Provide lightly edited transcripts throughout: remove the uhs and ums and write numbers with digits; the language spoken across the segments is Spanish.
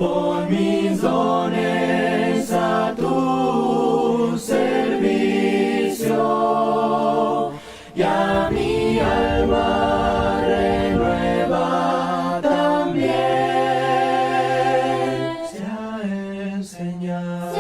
pon mis dones a tu servicio, y a mi alma renueva también. Se ha enseñado,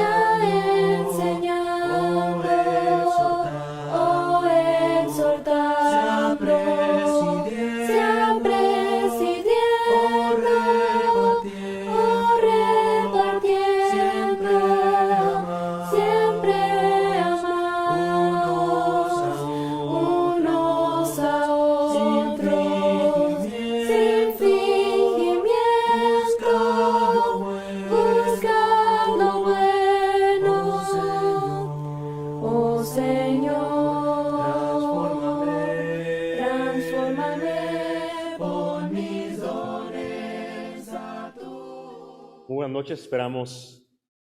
Buenas noches, esperamos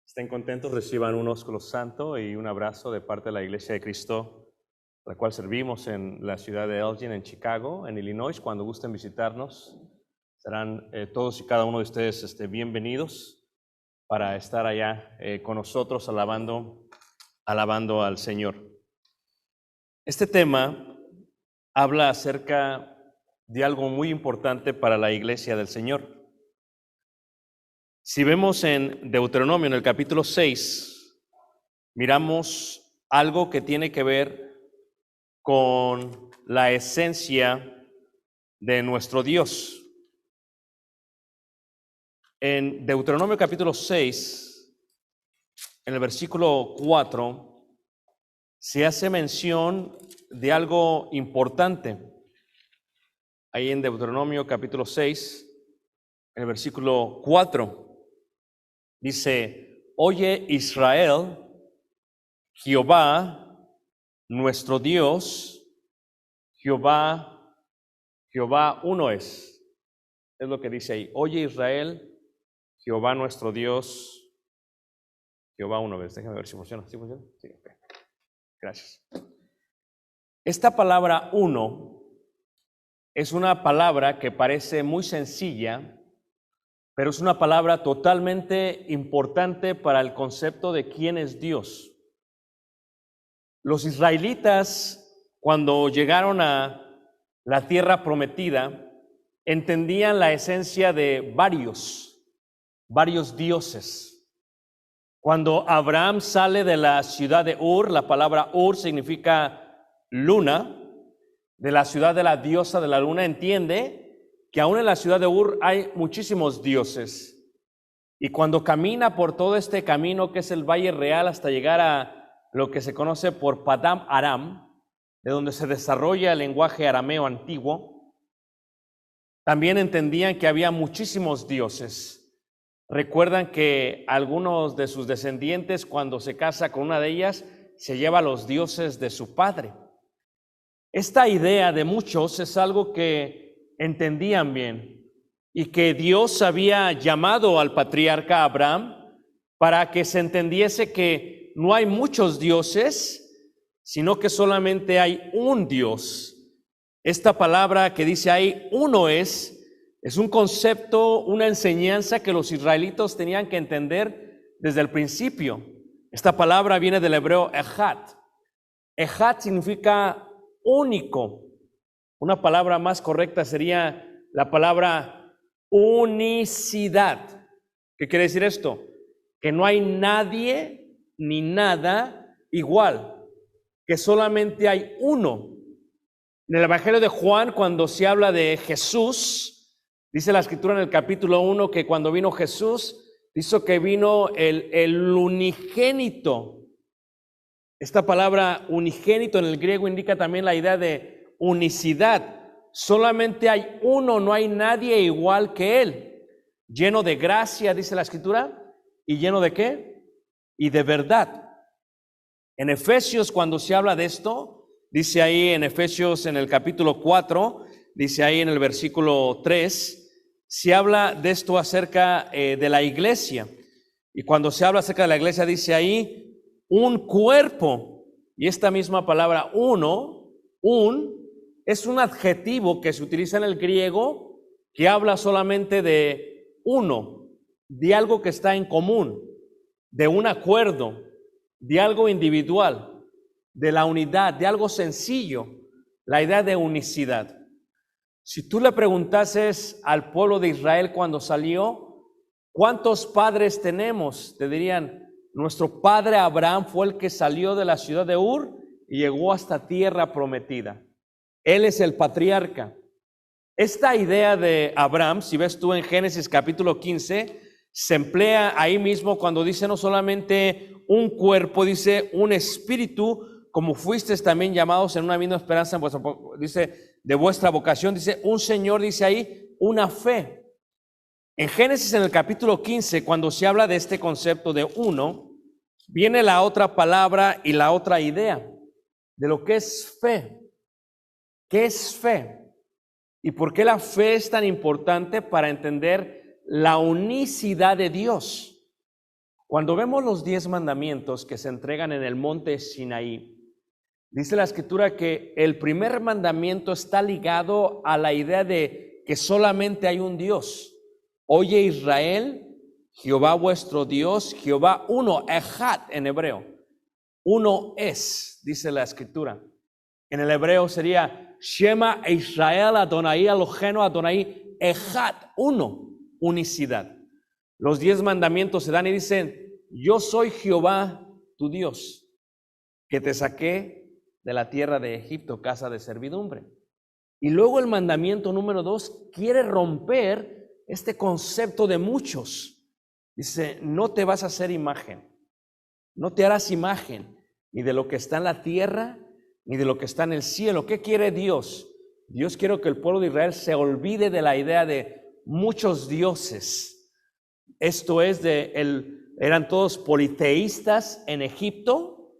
estén contentos, reciban un ósculo santo y un abrazo de parte de la Iglesia de Cristo, la cual servimos en la ciudad de Elgin, en Chicago, en Illinois. Cuando gusten visitarnos, serán todos y cada uno de ustedes bienvenidos para estar allá con nosotros alabando al Señor. Este tema habla acerca de algo muy importante para la Iglesia del Señor. Si vemos en Deuteronomio, en el capítulo 6, miramos algo que tiene que ver con la esencia de nuestro Dios. En Deuteronomio capítulo 6, en el versículo 4, se hace mención de algo importante. Ahí en Deuteronomio capítulo 6, en el versículo 4. Dice: oye Israel, Jehová, nuestro Dios, Jehová uno es. Es lo que dice ahí. Oye Israel, Jehová nuestro Dios, Jehová uno es. Déjame ver si funciona. ¿Sí funciona? Sí, okay. Gracias. Esta palabra uno es una palabra que parece muy sencilla, pero es una palabra totalmente importante para el concepto de quién es Dios. Los israelitas, cuando llegaron a la tierra prometida, entendían la esencia de varios dioses. Cuando Abraham sale de la ciudad de Ur, la palabra Ur significa luna, de la ciudad de la diosa de la luna, entiende que aún en la ciudad de Ur hay muchísimos dioses. Y cuando camina por todo este camino que es el Valle Real hasta llegar a lo que se conoce por Padam Aram, de donde se desarrolla el lenguaje arameo antiguo, también entendían que había muchísimos dioses. Recuerdan que algunos de sus descendientes, cuando se casa con una de ellas, se lleva a los dioses de su padre. Esta idea de muchos es algo que entendían bien, y que Dios había llamado al patriarca Abraham para que se entendiese que no hay muchos dioses, sino que solamente hay un Dios. Esta palabra que dice ahí, uno es un concepto, una enseñanza que los israelitas tenían que entender desde el principio. Esta palabra viene del hebreo echad. Echad significa único. Una palabra más correcta sería la palabra unicidad. ¿Qué quiere decir esto? Que no hay nadie ni nada igual, que solamente hay uno. En el Evangelio de Juan, cuando se habla de Jesús, dice la Escritura en el capítulo 1 que cuando vino Jesús, dice que vino el unigénito. Esta palabra unigénito en el griego indica también la idea de unicidad. Solamente hay uno, no hay nadie igual que él, lleno de gracia, dice la Escritura, y lleno de ¿qué? Y de verdad. En Efesios, cuando se habla de esto, dice ahí en Efesios en el capítulo 4, dice ahí en el versículo 3, se habla de esto acerca de la iglesia. Y cuando se habla acerca de la iglesia, dice ahí un cuerpo. Y esta misma palabra uno, es un adjetivo que se utiliza en el griego que habla solamente de uno. de algo que está en común, de un acuerdo, de algo individual, de la unidad, de algo sencillo, la idea de unicidad. Si tú le preguntases al pueblo de Israel cuando salió, ¿cuántos padres tenemos? Te dirían, nuestro padre Abraham fue el que salió de la ciudad de Ur y llegó hasta tierra prometida. Él es el patriarca. Esta idea de Abraham, si ves tú en Génesis capítulo 15, se emplea ahí mismo cuando dice no solamente un cuerpo, dice un espíritu, como fuisteis también llamados en una misma esperanza, dice de vuestra vocación, dice un Señor, dice ahí una fe. En Génesis en el capítulo 15, cuando se habla de este concepto de uno, viene la otra palabra y la otra idea de lo que es fe. ¿Qué es fe? ¿Y por qué la fe es tan importante para entender la unicidad de Dios? Cuando vemos los 10 mandamientos que se entregan en el monte Sinaí, dice la Escritura que el primer mandamiento está ligado a la idea de que solamente hay un Dios. Oye Israel, Jehová vuestro Dios, Jehová uno, echad en hebreo. Uno es, dice la Escritura. En el hebreo sería Shema Israel Adonai Eloheinu Adonai Echad, uno, unicidad. Los 10 mandamientos se dan y dicen, yo soy Jehová tu Dios, que te saqué de la tierra de Egipto, casa de servidumbre. Y luego el mandamiento número 2 quiere romper este concepto de muchos. Dice, no te vas a hacer imagen, no te harás imagen, ni de lo que está en la tierra, ni de lo que está en el cielo. ¿Qué quiere Dios? Dios quiere que el pueblo de Israel se olvide de la idea de muchos dioses. Esto es, eran todos politeístas en Egipto,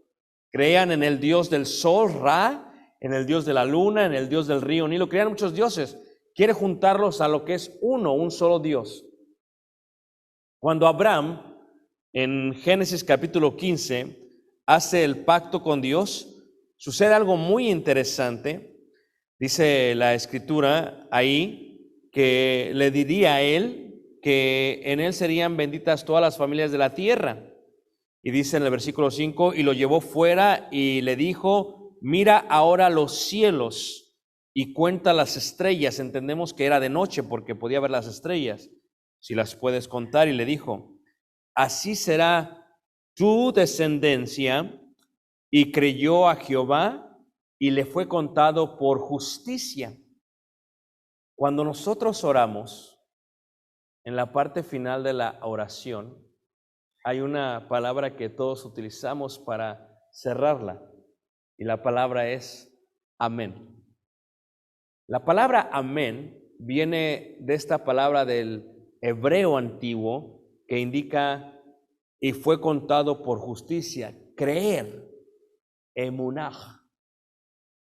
creían en el dios del sol, Ra, en el dios de la luna, en el dios del río Nilo, creían muchos dioses. Quiere juntarlos a lo que es uno, un solo Dios. Cuando Abraham, en Génesis capítulo 15, hace el pacto con Dios, sucede algo muy interesante. Dice la Escritura ahí que le diría a él que en él serían benditas todas las familias de la tierra. Y dice en el versículo 5, y lo llevó fuera y le dijo, mira ahora los cielos y cuenta las estrellas. Entendemos que era de noche porque podía ver las estrellas, si las puedes contar. Y le dijo, así será tu descendencia. Y creyó a Jehová y le fue contado por justicia. Cuando nosotros oramos, en la parte final de la oración, hay una palabra que todos utilizamos para cerrarla, y la palabra es amén. La palabra amén viene de esta palabra del hebreo antiguo que indica y fue contado por justicia, creer, emunaj.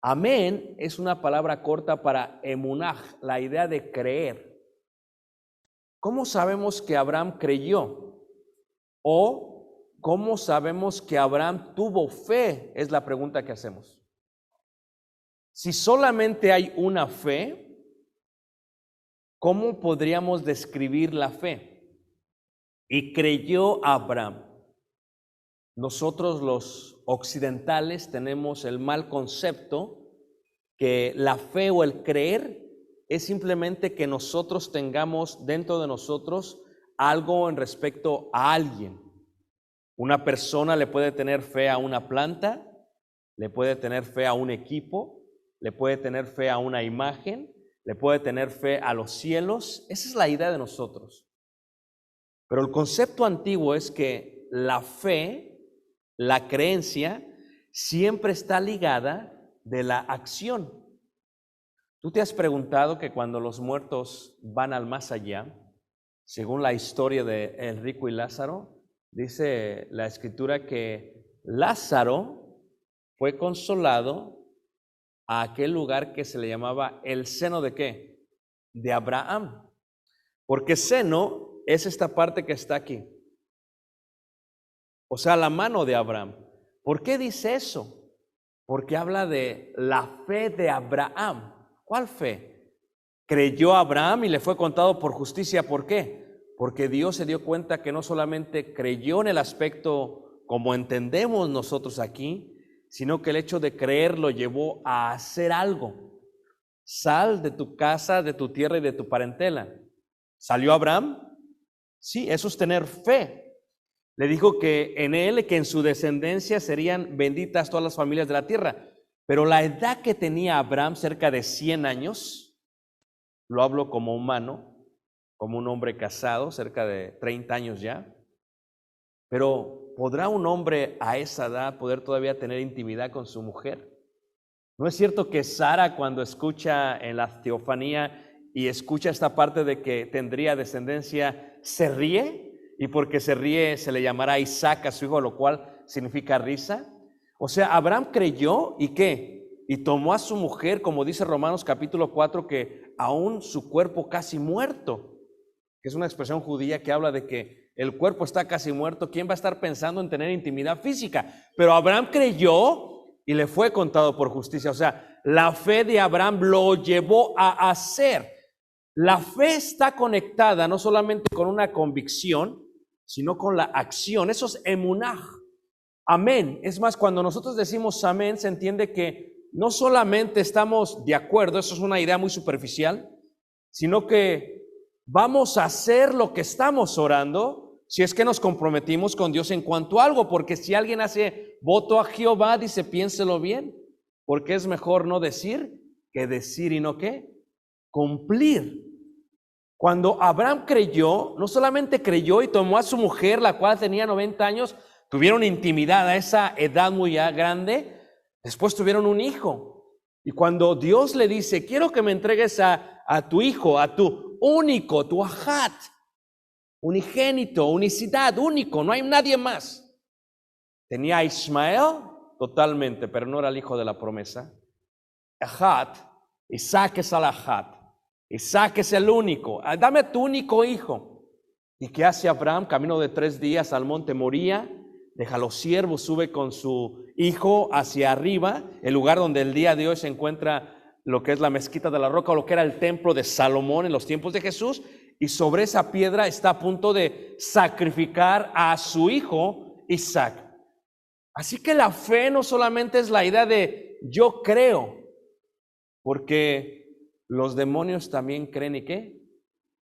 Amén es una palabra corta para emunaj, la idea de creer. ¿Cómo sabemos que Abraham creyó? ¿O cómo sabemos que Abraham tuvo fe? Es la pregunta que hacemos. Si solamente hay una fe, ¿cómo podríamos describir la fe? Y creyó Abraham. Nosotros los occidentales tenemos el mal concepto que la fe o el creer es simplemente que nosotros tengamos dentro de nosotros algo en respecto a alguien. Una persona le puede tener fe a una planta, le puede tener fe a un equipo, le puede tener fe a una imagen, le puede tener fe a los cielos. Esa es la idea de nosotros. Pero el concepto antiguo es que la fe, la creencia, siempre está ligada de la acción. ¿Tú te has preguntado que cuando los muertos van al más allá, según la historia de el rico y Lázaro, dice la Escritura que Lázaro fue consolado a aquel lugar que se le llamaba el seno de ¿qué? De Abraham. Porque seno es esta parte que está aquí. O sea, la mano de Abraham. ¿Por qué dice eso? Porque habla de la fe de Abraham. ¿Cuál fe? Creyó Abraham y le fue contado por justicia. ¿Por qué? porque Dios se dio cuenta que no solamente creyó en el aspecto como entendemos nosotros aquí, sino que el hecho de creer lo llevó a hacer algo. Sal de tu casa, de tu tierra y de tu parentela. ¿Salió Abraham? Sí, eso es tener fe. Le dijo que en él, que en su descendencia serían benditas todas las familias de la tierra. Pero la edad que tenía Abraham, cerca de 100 años, lo hablo como humano, como un hombre casado, cerca de 30 años ya. Pero ¿podrá un hombre a esa edad poder todavía tener intimidad con su mujer? ¿No es cierto que Sara, cuando escucha en la teofanía y escucha esta parte de que tendría descendencia, se ríe? Y porque se ríe se le llamará Isaac a su hijo, lo cual significa risa. O sea, Abraham creyó y ¿qué? Y tomó a su mujer, como dice Romanos capítulo 4, que aún su cuerpo casi muerto, que es una expresión judía que habla de que el cuerpo está casi muerto, ¿quién va a estar pensando en tener intimidad física? Pero Abraham creyó y le fue contado por justicia. O sea, la fe de Abraham lo llevó a hacer. La fe está conectada no solamente con una convicción, sino con la acción. Eso es emunah. Amén. Es más, cuando nosotros decimos amén, se entiende que no solamente estamos de acuerdo, eso es una idea muy superficial, sino que vamos a hacer lo que estamos orando si es que nos comprometimos con Dios en cuanto a algo, porque si alguien hace voto a Jehová, dice, piénselo bien, porque es mejor no decir que decir y no qué, cumplir. Cuando Abraham creyó, no solamente creyó y tomó a su mujer, la cual tenía 90 años, tuvieron intimidad a esa edad muy grande, después tuvieron un hijo. Y cuando Dios le dice, quiero que me entregues a tu hijo, a tu único, tu ahat, unigénito, unicidad, único, no hay nadie más. Tenía a Ismael totalmente, pero no era el hijo de la promesa. Ahat, Isaac es el ahat, Isaac es el único, dame tu único hijo. ¿Y qué hace Abraham? Camino de 3 días al monte Moría, deja a los siervos, sube con su hijo hacia arriba, el lugar donde el día de hoy se encuentra lo que es la mezquita de la roca, o lo que era el templo de Salomón en los tiempos de Jesús, y sobre esa piedra está a punto de sacrificar a su hijo Isaac. Así que la fe no solamente es la idea de yo creo, porque los demonios también creen y ¿qué?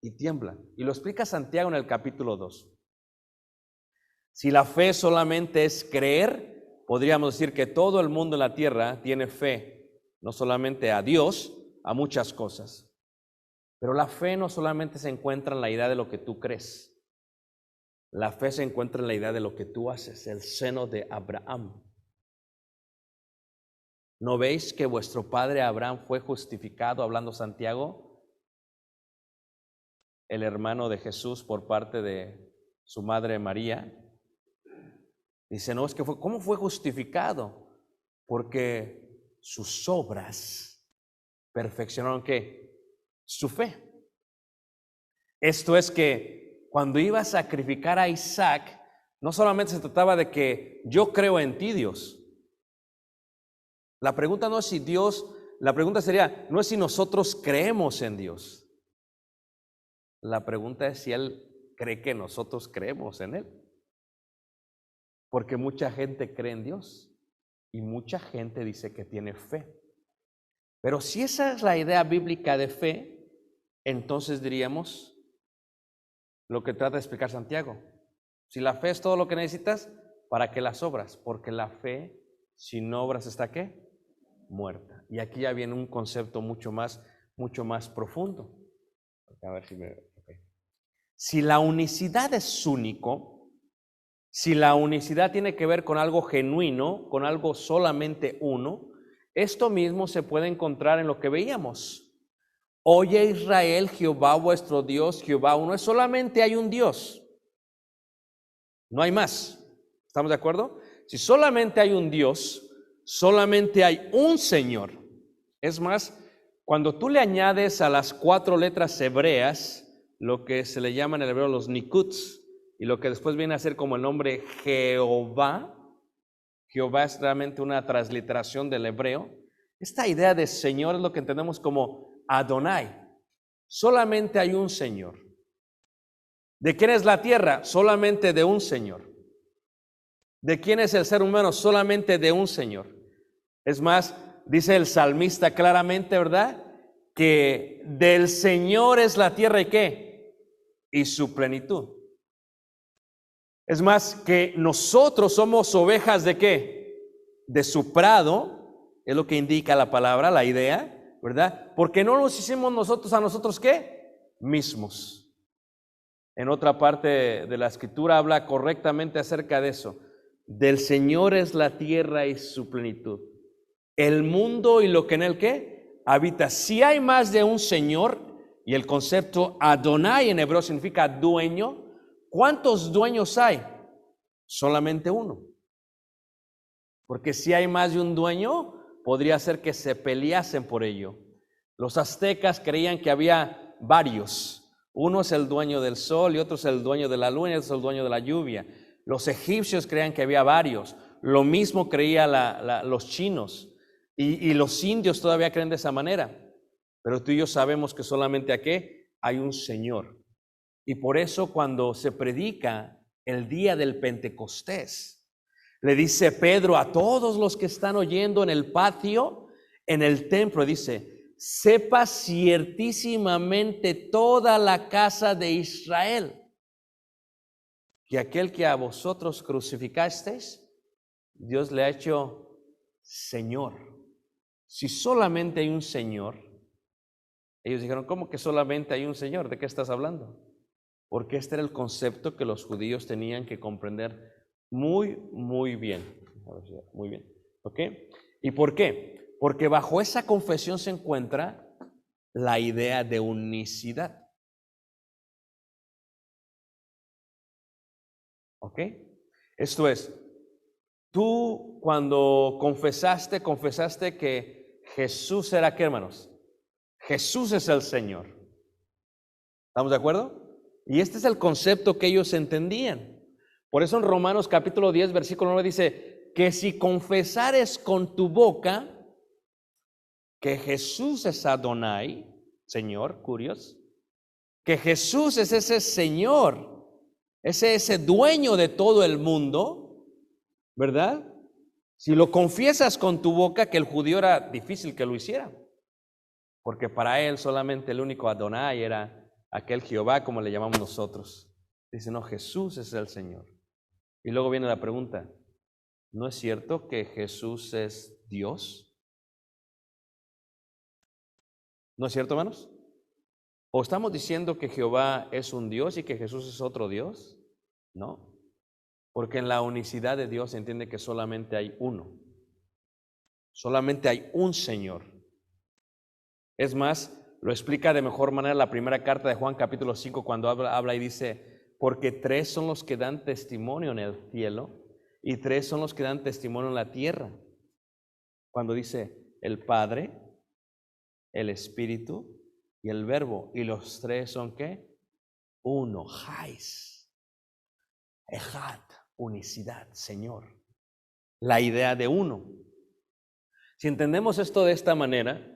Y tiemblan. Y lo explica Santiago en el capítulo 2. Si la fe solamente es creer, podríamos decir que todo el mundo en la tierra tiene fe, no solamente a Dios, a muchas cosas. Pero la fe no solamente se encuentra en la idea de lo que tú crees. La fe se encuentra en la idea de lo que tú haces, el seno de Abraham. ¿No veis que vuestro padre Abraham fue justificado, hablando Santiago, el hermano de Jesús por parte de su madre María? Dice, no, es que ¿cómo fue justificado? Porque sus obras perfeccionaron ¿qué? Su fe. Esto es que cuando iba a sacrificar a Isaac, no solamente se trataba de que yo creo en ti, Dios. La pregunta no es si Dios, la pregunta sería, no es si nosotros creemos en Dios. La pregunta es si Él cree que nosotros creemos en Él. Porque mucha gente cree en Dios y mucha gente dice que tiene fe. Pero si esa es la idea bíblica de fe, entonces diríamos lo que trata de explicar Santiago. Si la fe es todo lo que necesitas, ¿para qué las obras? Porque la fe sin obras está ¿qué? Muerta. Y aquí ya viene un concepto mucho más profundo. A ver si okay. Si la unicidad es único, si la unicidad tiene que ver con algo genuino, con algo solamente uno, esto mismo se puede encontrar en lo que veíamos. Oye Israel, Jehová vuestro Dios, Jehová uno es. Solamente hay un Dios, no hay más. ¿Estamos de acuerdo? Si solamente hay un Dios, solamente hay un Señor. Es más, cuando tú le añades a las 4 letras hebreas lo que se le llama en el hebreo los nikuts, y lo que después viene a ser como el nombre Jehová, Jehová es realmente una transliteración del hebreo. Esta idea de Señor es lo que entendemos como Adonai. Solamente hay un Señor. ¿De quién es la tierra? Solamente de un Señor. ¿De quién es el ser humano? Solamente de un Señor. Es más, dice el salmista claramente, ¿verdad? Que del Señor es la tierra y ¿qué? Y su plenitud. Es más, que nosotros somos ovejas ¿de qué? De su prado, es lo que indica la palabra, la idea, ¿verdad? Porque no nos hicimos nosotros a nosotros ¿qué? Mismos. En otra parte de la escritura habla correctamente acerca de eso. Del Señor es la tierra y su plenitud. El mundo y lo que en él ¿qué? Habita. Si hay más de un Señor, y el concepto Adonai en hebreo significa dueño, ¿cuántos dueños hay? Solamente uno. Porque si hay más de un dueño, podría ser que se peleasen por ello. Los aztecas creían que había varios. Uno es el dueño del sol y otro es el dueño de la luna y otro es el dueño de la lluvia. Los egipcios creían que había varios. Lo mismo creían los chinos. Y los indios todavía creen de esa manera. Pero tú y yo sabemos que solamente aquí hay un Señor. Y por eso cuando se predica el día del Pentecostés, le dice Pedro a todos los que están oyendo en el patio, en el templo, dice: sepa ciertísimamente toda la casa de Israel que aquel que a vosotros crucificasteis, Dios le ha hecho Señor. Si solamente hay un Señor, ellos dijeron: ¿cómo que solamente hay un Señor? ¿De qué estás hablando? Porque este era el concepto que los judíos tenían que comprender muy bien. Muy bien. ¿Ok? ¿Y por qué? Porque bajo esa confesión se encuentra la idea de unicidad. ¿Ok? Esto es, tú cuando confesaste que Jesús era ¿qué, hermanos? Jesús es el Señor. ¿Estamos de acuerdo? Y este es el concepto que ellos entendían. Por eso en Romanos capítulo 10, versículo 9 dice que si confesares con tu boca que Jesús es Adonai, Señor, curioso, que Jesús es ese Señor, ese dueño de todo el mundo, ¿verdad? Si lo confiesas con tu boca, que el judío era difícil que lo hiciera, porque para él solamente el único Adonai era aquel Jehová, como le llamamos nosotros. Dice: no, Jesús es el Señor. Y luego viene la pregunta: ¿no es cierto que Jesús es Dios? ¿No es cierto, hermanos? ¿O estamos diciendo que Jehová es un Dios y que Jesús es otro Dios? No, porque en la unicidad de Dios se entiende que solamente hay uno. Solamente hay un Señor. Es más, lo explica de mejor manera la primera carta de Juan capítulo 5 cuando habla y dice: porque tres son los que dan testimonio en el cielo y tres son los que dan testimonio en la tierra. Cuando dice el Padre, el Espíritu y el Verbo, y los tres son ¿qué? Uno, Hais, Ejad, unicidad, Señor. La idea de uno. Si entendemos esto de esta manera,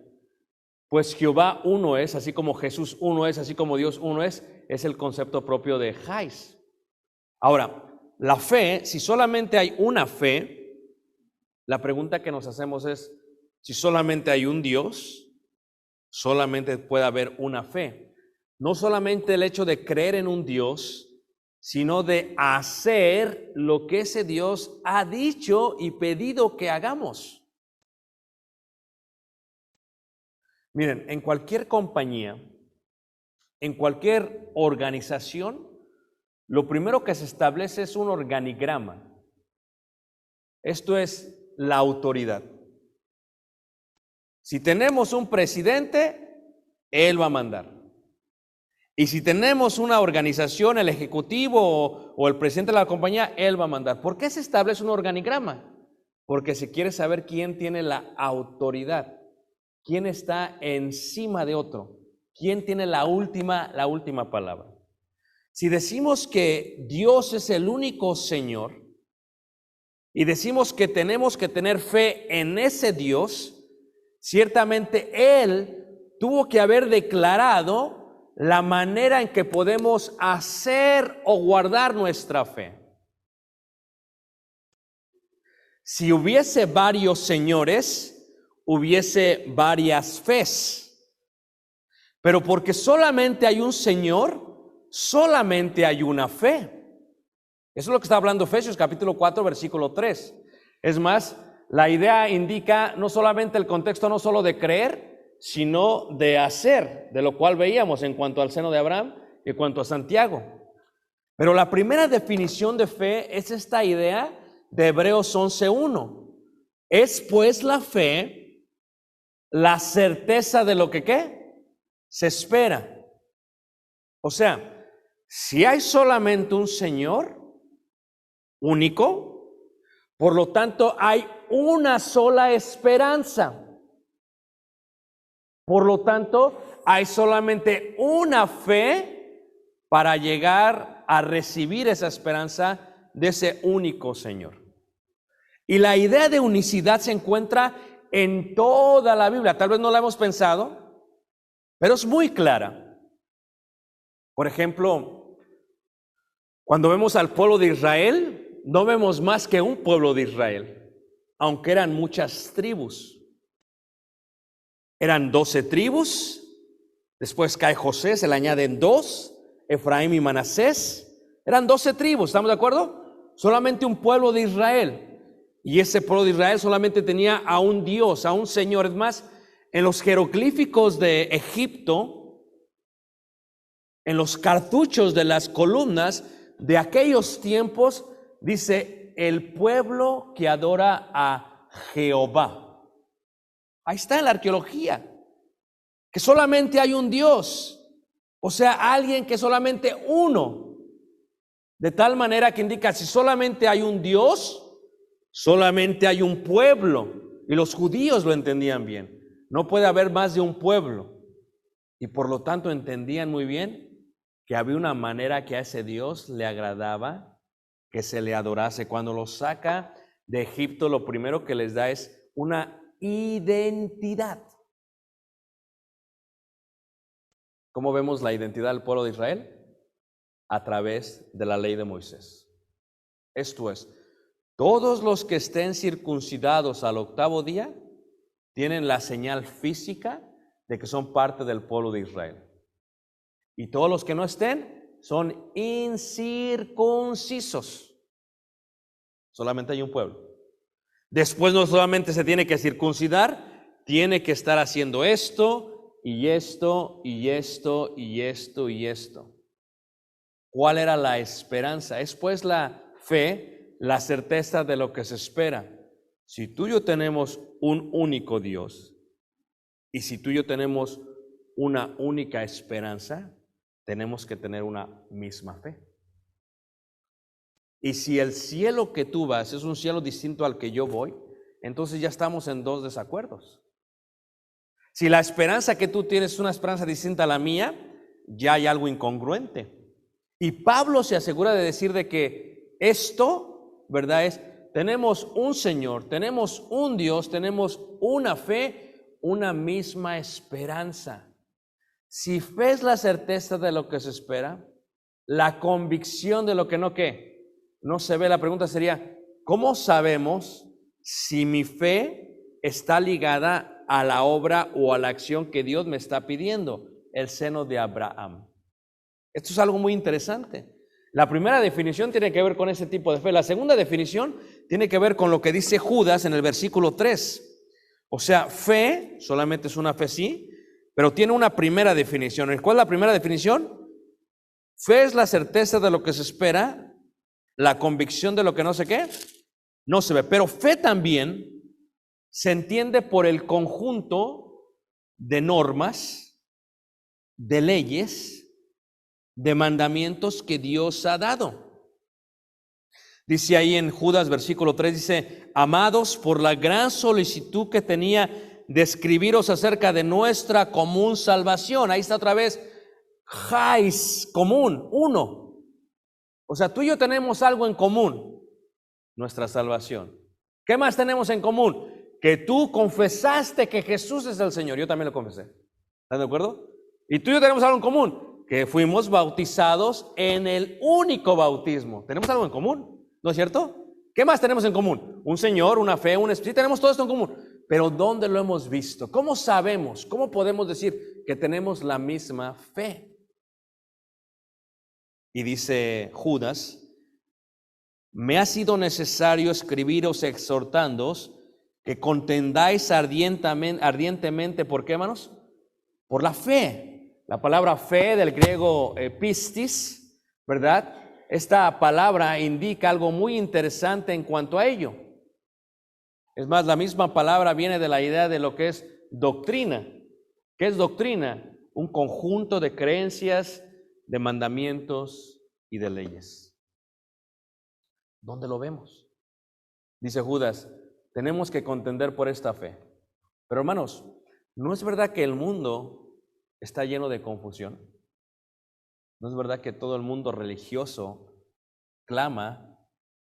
pues Jehová uno es, así como Jesús uno es, así como Dios uno es el concepto propio de Hais. Ahora, la fe, si solamente hay una fe, la pregunta que nos hacemos es: si solamente hay un Dios, solamente puede haber una fe. No solamente el hecho de creer en un Dios, sino de hacer lo que ese Dios ha dicho y pedido que hagamos. Miren, en cualquier compañía, en cualquier organización, lo primero que se establece es un organigrama. Esto es la autoridad. Si tenemos un presidente, él va a mandar. Y si tenemos una organización, el ejecutivo o el presidente de la compañía, él va a mandar. ¿Por qué se establece un organigrama? Porque se quiere saber quién tiene la autoridad, quién está encima de otro, quién tiene la última palabra. Si decimos que Dios es el único Señor y decimos que tenemos que tener fe en ese Dios, ciertamente Él tuvo que haber declarado la manera en que podemos hacer o guardar nuestra fe. Si hubiese varios señores, hubiese varias fes. Pero porque solamente hay un Señor, solamente hay una fe. Eso es lo que está hablando Efesios capítulo 4, versículo 3. Es más, la idea indica no solamente el contexto, no solo de creer, sino de hacer, de lo cual veíamos en cuanto al seno de Abraham y en cuanto a Santiago. Pero la primera definición de fe es esta idea de Hebreos 11:1. Es pues la fe, la certeza de lo que ¿qué? Se espera. O sea, si hay solamente un Señor único, por lo tanto hay una sola esperanza. Por lo tanto, hay solamente una fe para llegar a recibir esa esperanza de ese único Señor. Y la idea de unicidad se encuentra en toda la Biblia. Tal vez no la hemos pensado, pero es muy clara. Por ejemplo, cuando vemos al pueblo de Israel, no vemos más que un pueblo de Israel, aunque eran muchas tribus. Eran 12 tribus, después cae José, se le añaden 2, Efraín y Manasés. Eran 12 tribus, ¿estamos de acuerdo? Solamente un pueblo de Israel. Y ese pueblo de Israel solamente tenía a un Dios, a un Señor. Es más, en los jeroglíficos de Egipto, en los cartuchos de las columnas de aquellos tiempos, dice el pueblo que adora a Jehová. Ahí está en la arqueología, que solamente hay un Dios, o sea, alguien que solamente uno. De tal manera que indica, si solamente hay un Dios, solamente hay un pueblo. Y los judíos lo entendían bien. No puede haber más de un pueblo. Y por lo tanto entendían muy bien que había una manera que a ese Dios le agradaba que se le adorase. Cuando los saca de Egipto, lo primero que les da es una identidad. ¿Cómo vemos la identidad del pueblo de Israel? A través de la ley de Moisés. Esto es, todos los que estén circuncidados al 8º día tienen la señal física de que son parte del pueblo de Israel. Y todos los que no estén son incircuncisos. Solamente hay un pueblo. Después no solamente se tiene que circuncidar, tiene que estar haciendo esto y esto y esto y esto y esto. ¿Cuál era la esperanza? Es pues la fe, la certeza de lo que se espera. Si tú y yo tenemos un único Dios y si tú y yo tenemos una única esperanza, tenemos que tener una misma fe. Y si el cielo que tú vas es un cielo distinto al que yo voy, entonces ya estamos en 2 desacuerdos. Si la esperanza que tú tienes es una esperanza distinta a la mía, ya hay algo incongruente. Y Pablo se asegura de decir de que esto, ¿verdad? Tenemos un Señor, tenemos un Dios, tenemos una fe, una misma esperanza. Si fe es la certeza de lo que se espera, la convicción de lo que no se ve, la pregunta sería, ¿cómo sabemos si mi fe está ligada a la obra o a la acción que Dios me está pidiendo? El seno de Abraham. Esto es algo muy interesante. La primera definición tiene que ver con ese tipo de fe. La segunda definición tiene que ver con lo que dice Judas en el versículo 3. O sea, fe, solamente es una fe, sí, pero tiene una primera definición. ¿Cuál es la primera definición? Fe es la certeza de lo que se espera, la convicción de lo que no se ve. Pero fe también se entiende por el conjunto de normas, de leyes, de mandamientos que Dios ha dado. Dice ahí en Judas versículo 3, dice, amados, por la gran solicitud que tenía de escribiros acerca de nuestra común salvación. Ahí está otra vez, jais, común, uno. O sea, tú y yo tenemos algo en común, nuestra salvación. ¿Qué más tenemos en común? Que tú confesaste que Jesús es el Señor. Yo también lo confesé. ¿Están de acuerdo? Y tú y yo tenemos algo en común, que fuimos bautizados en el único bautismo. Tenemos algo en común, ¿no es cierto? ¿Qué más tenemos en común? Un Señor, una fe, un Espíritu. Sí, tenemos todo esto en común. Pero ¿dónde lo hemos visto? ¿Cómo sabemos? ¿Cómo podemos decir que tenemos la misma fe? Y dice Judas: me ha sido necesario escribiros exhortándoos que contendáis ardientemente, ¿por qué, hermanos? Por la fe. La palabra fe, del griego pistis, ¿verdad? Esta palabra indica algo muy interesante en cuanto a ello. Es más, la misma palabra viene de la idea de lo que es doctrina. ¿Qué es doctrina? Un conjunto de creencias, de mandamientos y de leyes. ¿Dónde lo vemos? Dice Judas: tenemos que contender por esta fe. Pero hermanos, ¿no es verdad que el mundo está lleno de confusión? ¿No es verdad que todo el mundo religioso clama,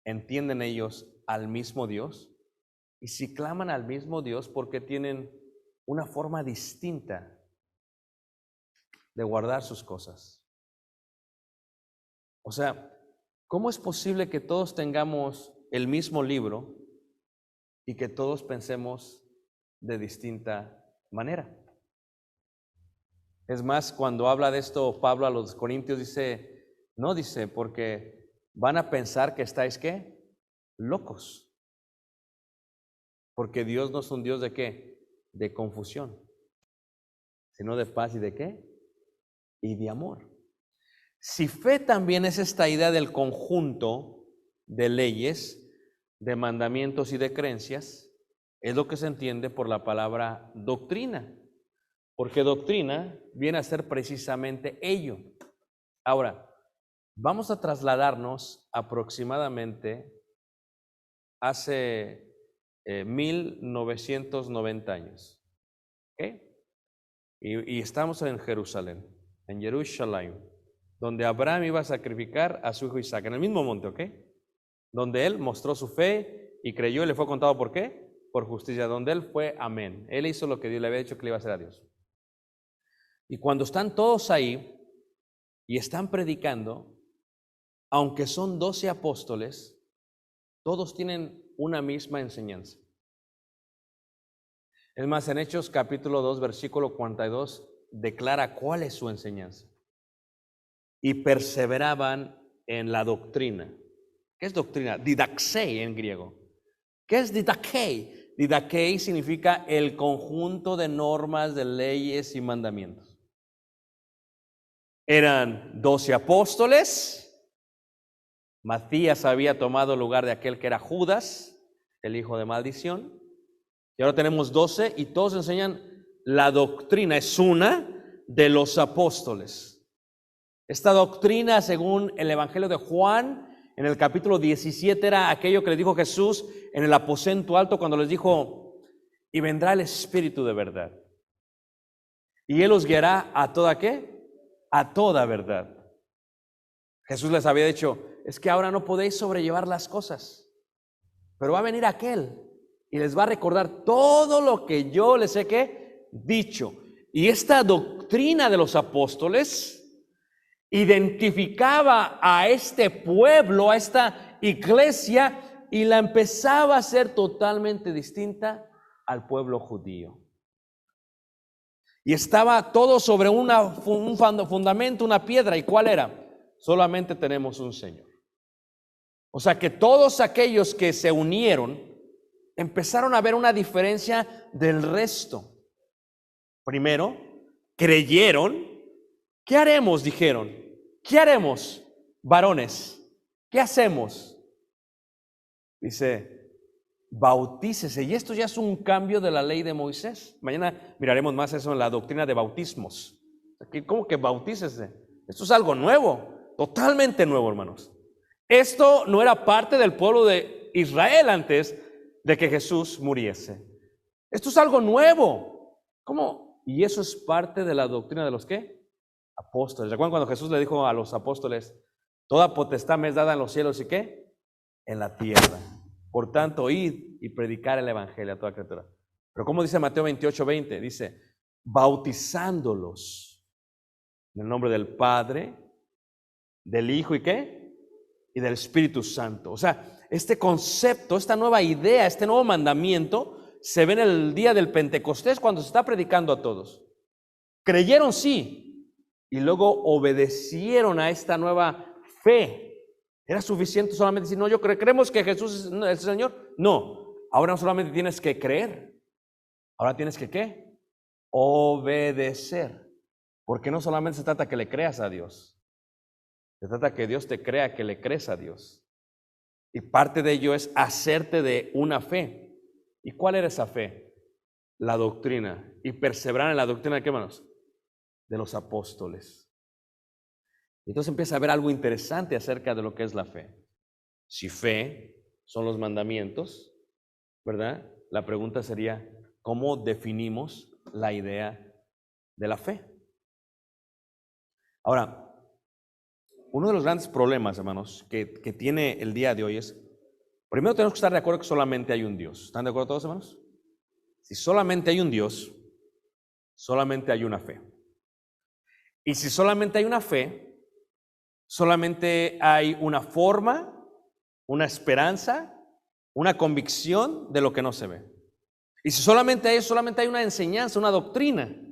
entienden ellos, al mismo Dios? Y si claman al mismo Dios, ¿por qué tienen una forma distinta de guardar sus cosas? O sea, ¿cómo es posible que todos tengamos el mismo libro y que todos pensemos de distinta manera? Es más, cuando habla de esto Pablo a los Corintios dice, no dice, porque van a pensar que estáis, ¿qué? Locos. Porque Dios no es un Dios de ¿qué? De confusión, sino de paz y de ¿qué? Y de amor. Si fe también es esta idea del conjunto de leyes, de mandamientos y de creencias, es lo que se entiende por la palabra doctrina. Porque doctrina viene a ser precisamente ello. Ahora, vamos a trasladarnos aproximadamente hace 1990 años. ¿Ok? Y estamos en Jerusalén, en Jerusalén, donde Abraham iba a sacrificar a su hijo Isaac, en el mismo monte, ¿ok? Donde él mostró su fe y creyó y le fue contado, ¿por qué? Por justicia, donde él fue amén. Él hizo lo que Dios le había dicho que le iba a hacer a Dios. Y cuando están todos ahí y están predicando, aunque son 12 apóstoles, todos tienen una misma enseñanza. Es más, en Hechos capítulo 2, versículo 42, declara cuál es su enseñanza. Y perseveraban en la doctrina. ¿Qué es doctrina? Didaxei en griego. ¿Qué es didaquei? Didaquei significa el conjunto de normas, de leyes y mandamientos. Eran 12 apóstoles. Matías había tomado el lugar de aquel que era Judas, el hijo de maldición. Y ahora tenemos 12 y todos enseñan la doctrina. Es una de los apóstoles. Esta doctrina, según el Evangelio de Juan, en el capítulo 17, era aquello que les dijo Jesús en el aposento alto cuando les dijo, y vendrá el Espíritu de verdad. Y Él os guiará a toda ¿qué? A toda verdad. Jesús les había dicho, es que ahora no podéis sobrellevar las cosas, pero va a venir aquel y les va a recordar todo lo que yo les he ¿qué? Dicho. Y esta doctrina de los apóstoles identificaba a este pueblo, a esta iglesia, y la empezaba a ser totalmente distinta al pueblo judío. Y estaba todo sobre un fundamento, una piedra. ¿Y cuál era? Solamente tenemos un Señor. O sea que todos aquellos que se unieron empezaron a ver una diferencia del resto. Primero, creyeron. ¿Qué haremos? Dijeron. ¿Qué haremos, varones? ¿Qué hacemos? Dice, bautícese. Y esto ya es un cambio de la ley de Moisés. Mañana miraremos más eso en la doctrina de bautismos. ¿Cómo que bautícese? Esto es algo nuevo, totalmente nuevo, hermanos. Esto no era parte del pueblo de Israel antes de que Jesús muriese. Esto es algo nuevo. ¿Cómo? Y eso es parte de la doctrina de los ¿qué? Apóstoles. ¿Recuerdan cuando Jesús le dijo a los apóstoles, toda potestad me es dada en los cielos y ¿qué? En la tierra. Por tanto, id y predicar el evangelio a toda criatura. Pero como dice Mateo 28:20, dice, bautizándolos. En el nombre del Padre, del Hijo y ¿qué? Y del Espíritu Santo. O sea, este concepto, esta nueva idea, este nuevo mandamiento se ve en el día del Pentecostés cuando se está predicando a todos. Creyeron sí y luego obedecieron a esta nueva fe. ¿Era suficiente solamente decir, no, creemos que Jesús es el Señor? No, ahora no solamente tienes que creer, ahora tienes que ¿qué? Obedecer. Porque no solamente se trata que le creas a Dios, se trata que Dios te crea que le crees a Dios. Y parte de ello es hacerte de una fe. ¿Y cuál era esa fe? La doctrina. Y perseverar en la doctrina de qué, hermanos? De los apóstoles. Entonces empieza a ver algo interesante acerca de lo que es la fe. Si fe son los mandamientos, ¿verdad? La pregunta sería, ¿cómo definimos la idea de la fe? Ahora, uno de los grandes problemas, hermanos, que tiene el día de hoy es, primero tenemos que estar de acuerdo que solamente hay un Dios. ¿Están de acuerdo todos, hermanos? Si solamente hay un Dios, solamente hay una fe. Y si solamente hay una fe, solamente hay una forma, una esperanza, una convicción de lo que no se ve. Y si solamente hay una enseñanza, una doctrina.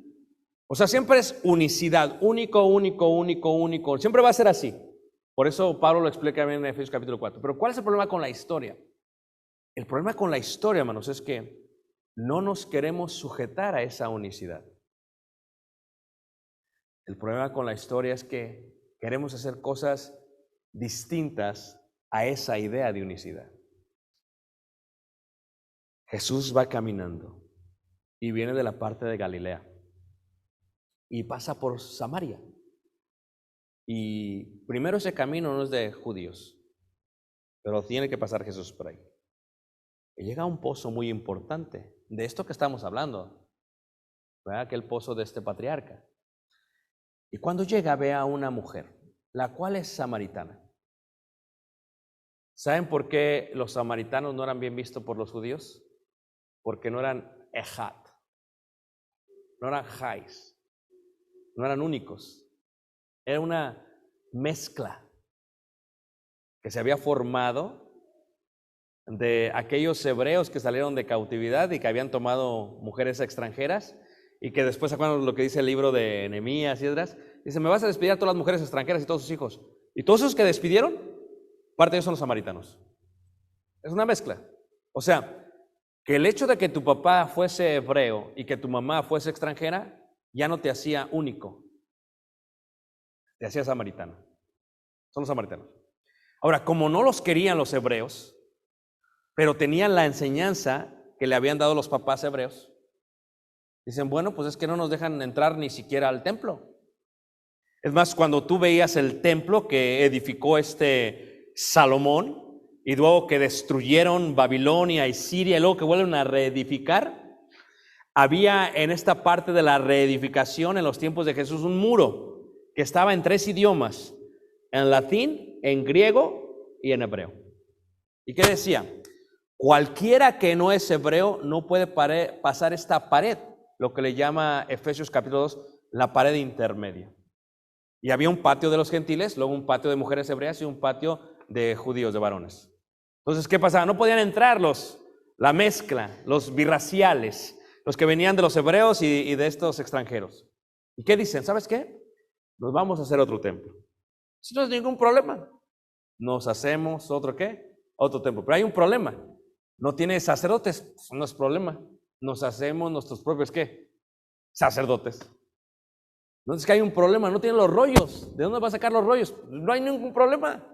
O sea, siempre es unicidad, único, único, único, único. Siempre va a ser así. Por eso Pablo lo explica bien en Efesios capítulo 4. Pero ¿cuál es el problema con la historia? El problema con la historia, hermanos, es que no nos queremos sujetar a esa unicidad. El problema con la historia es que queremos hacer cosas distintas a esa idea de unicidad. Jesús va caminando y viene de la parte de Galilea y pasa por Samaria. Y primero ese camino no es de judíos, pero tiene que pasar Jesús por ahí. Y llega a un pozo muy importante, de esto que estamos hablando, ¿verdad? Aquel pozo de este patriarca. Y cuando llega ve a una mujer, la cual es samaritana. ¿Saben por qué los samaritanos no eran bien vistos por los judíos? Porque no eran ejad, no eran jais, no eran únicos. Era una mezcla que se había formado de aquellos hebreos que salieron de cautividad y que habían tomado mujeres extranjeras y que después, ¿se acuerdan lo que dice el libro de Nehemías y Esdras? Dice, me vas a despedir a todas las mujeres extranjeras y todos sus hijos. Y todos esos que despidieron, parte de ellos son los samaritanos. Es una mezcla. O sea, que el hecho de que tu papá fuese hebreo y que tu mamá fuese extranjera, ya no te hacía único. Te hacía samaritano. Son los samaritanos. Ahora, como no los querían los hebreos, pero tenían la enseñanza que le habían dado los papás hebreos, dicen, bueno, pues es que no nos dejan entrar ni siquiera al templo. Es más, cuando tú veías el templo que edificó Salomón, y luego que destruyeron Babilonia y Siria, y luego que vuelven a reedificar, había en esta parte de la reedificación en los tiempos de Jesús un muro que estaba en 3 idiomas, en latín, en griego y en hebreo. ¿Y qué decía? Cualquiera que no es hebreo no puede pasar esta pared, lo que le llama Efesios capítulo 2, la pared intermedia. Y había un patio de los gentiles, luego un patio de mujeres hebreas y un patio de judíos, de varones. Entonces, ¿qué pasaba? No podían entrar la mezcla, los birraciales, los que venían de los hebreos y de estos extranjeros. ¿Y qué dicen? ¿Sabes qué? Nos vamos a hacer otro templo. Eso no es ningún problema. Nos hacemos otro ¿qué? Otro templo. Pero hay un problema. No tiene sacerdotes, pues no es problema. Nos hacemos nuestros propios ¿qué? Sacerdotes. Entonces que hay un problema, no tienen los rollos. ¿De dónde va a sacar los rollos? No hay ningún problema.